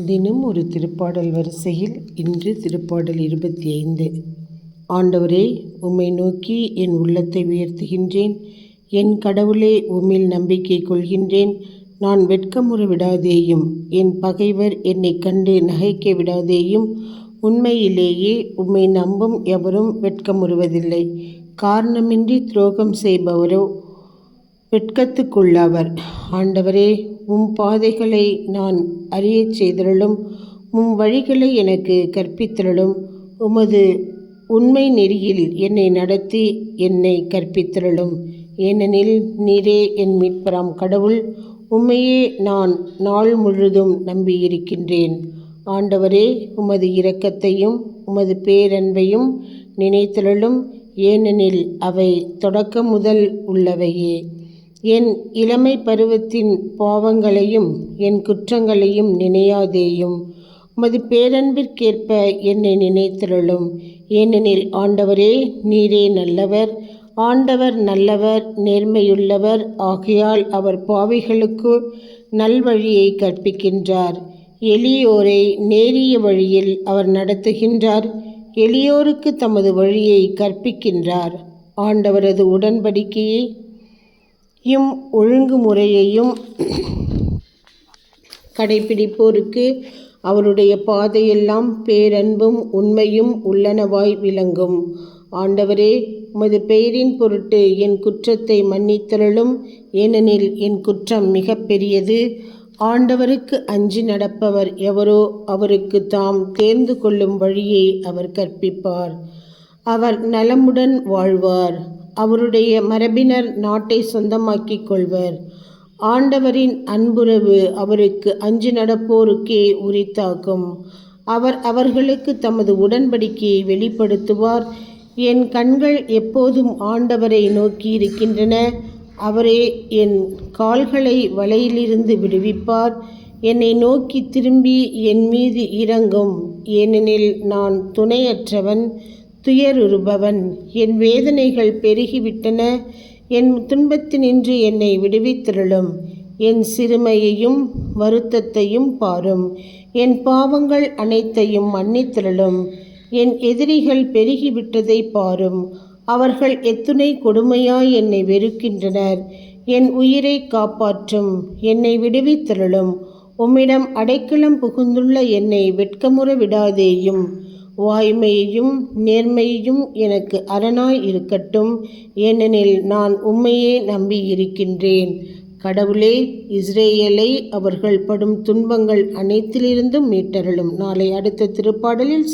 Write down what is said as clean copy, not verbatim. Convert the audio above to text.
தினம் ஒரு திருப்பாடல் வரிசையில் இன்று திருப்பாடல் 25. ஆண்டவரே, உம்மை நோக்கி என் உள்ளத்தை உயர்த்துகின்றேன். என் கடவுளே, உம்மில் நம்பிக்கை கொள்கின்றேன். நான் வெட்கமுற விடாதேயும். என் பகைவர் என்னை கண்டு நகைக்க விடாதேயும். உண்மையிலேயே உம்மை நம்பும் எவரும் வெட்கமுறுவதில்லை. காரணமின்றி துரோகம் செய்பவரோ வெட்கத்துக்குள்ளவர். ஆண்டவரே, உம் பாதைகளை நான் அறியச் செய்தருளும். உம் வழிகளை எனக்கு கற்பித்தருளும். உமது உண்மை நெறியில் என்னை நடத்தி என்னை கற்பித்தருளும். ஏனெனில் நீரே என் மீட்பராம் கடவுள். உம்மையே நான் நாள் முழுதும் நம்பியிருக்கின்றேன். ஆண்டவரே, உமது இரக்கத்தையும் உமது பேரன்பையும் நினைத்தருளும். ஏனெனில் அவை தொடக்கம் முதல் உள்ளவையே. என் இளமை பருவத்தின் பாவங்களையும் என் குற்றங்களையும் நினையாதேயும். உமது பேரன்பிற்கேற்ப என்னை நினைத்தருளும். ஏனெனில் ஆண்டவரே, நீரே நல்லவர். ஆண்டவர் நல்லவர், நேர்மையுள்ளவர். ஆகையால் அவர் பாவிகளுக்கு நல்வழியை கற்பிக்கின்றார். எளியோரை நேரிய வழியில் அவர் நடத்துகின்றார். எளியோருக்கு தமது வழியை கற்பிக்கின்றார். ஆண்டவரது உடன்படிக்கையை ஒழுங்குமுறையையும் கடைப்பிடிப்போருக்கு அவருடைய பாதையெல்லாம் பேரன்பும் உண்மையும் உள்ளனவாய் விளங்கும். ஆண்டவரே, உமது பெயரின் பொருட்டு என் குற்றத்தை மன்னித்தருளும். ஏனெனில் என் குற்றம் மிக பெரியது. ஆண்டவருக்கு அஞ்சி நடப்பவர் எவரோ அவருக்கு தாம் தேர்ந்து கொள்ளும் வழியை அவர் கற்பிப்பார். அவர் நலமுடன் வாழ்வார். அவருடைய மரபினர் நாட்டை சொந்தமாக்கிக் கொள்வர். ஆண்டவரின் அன்புறவு அவருக்கு அஞ்சி நடப்போருக்கே உரித்தாகும். அவர் அவர்களுக்கு தமது உடன்படிக்கையை வெளிப்படுத்துவார். என் கண்கள் எப்போதும் ஆண்டவரை நோக்கி இருக்கின்றன. அவரே என் கால்களை வலையிலிருந்து விடுவிப்பார். என்னை நோக்கி திரும்பி என் மீது இரங்கும். ஏனெனில் நான் துணையற்றவன், துயருறுபவன். என் வேதனைகள் பெருகிவிட்டன. என் துன்பத்தினின்று என்னை விடுவித்தருளும். என் சிறுமையையும் வருத்தத்தையும் பாரும். என் பாவங்கள் அனைத்தையும் மன்னித்தருளும். என் எதிரிகள் பெருகிவிட்டதை பாரும். அவர்கள் எத்துணை கொடுமையாய் என்னை வெறுக்கின்றனர். என் உயிரை காப்பாற்றும். என்னை விடுவித்தருளும். உம்மிடம் அடைக்கலம் புகுந்துள்ள என்னை வெட்கமுற விடாதேயும். வாய்மையையும் நேர்மையையும் எனக்கு அரணாய் இருக்கட்டும். ஏனெனில் நான் உம்மையே நம்பியிருக்கின்றேன். கடவுளே, இஸ்ரேலை அவர்கள் படும் துன்பங்கள் அனைத்திலிருந்தும் மீட்டருளும். நாளை அடுத்த திருப்பாடலில்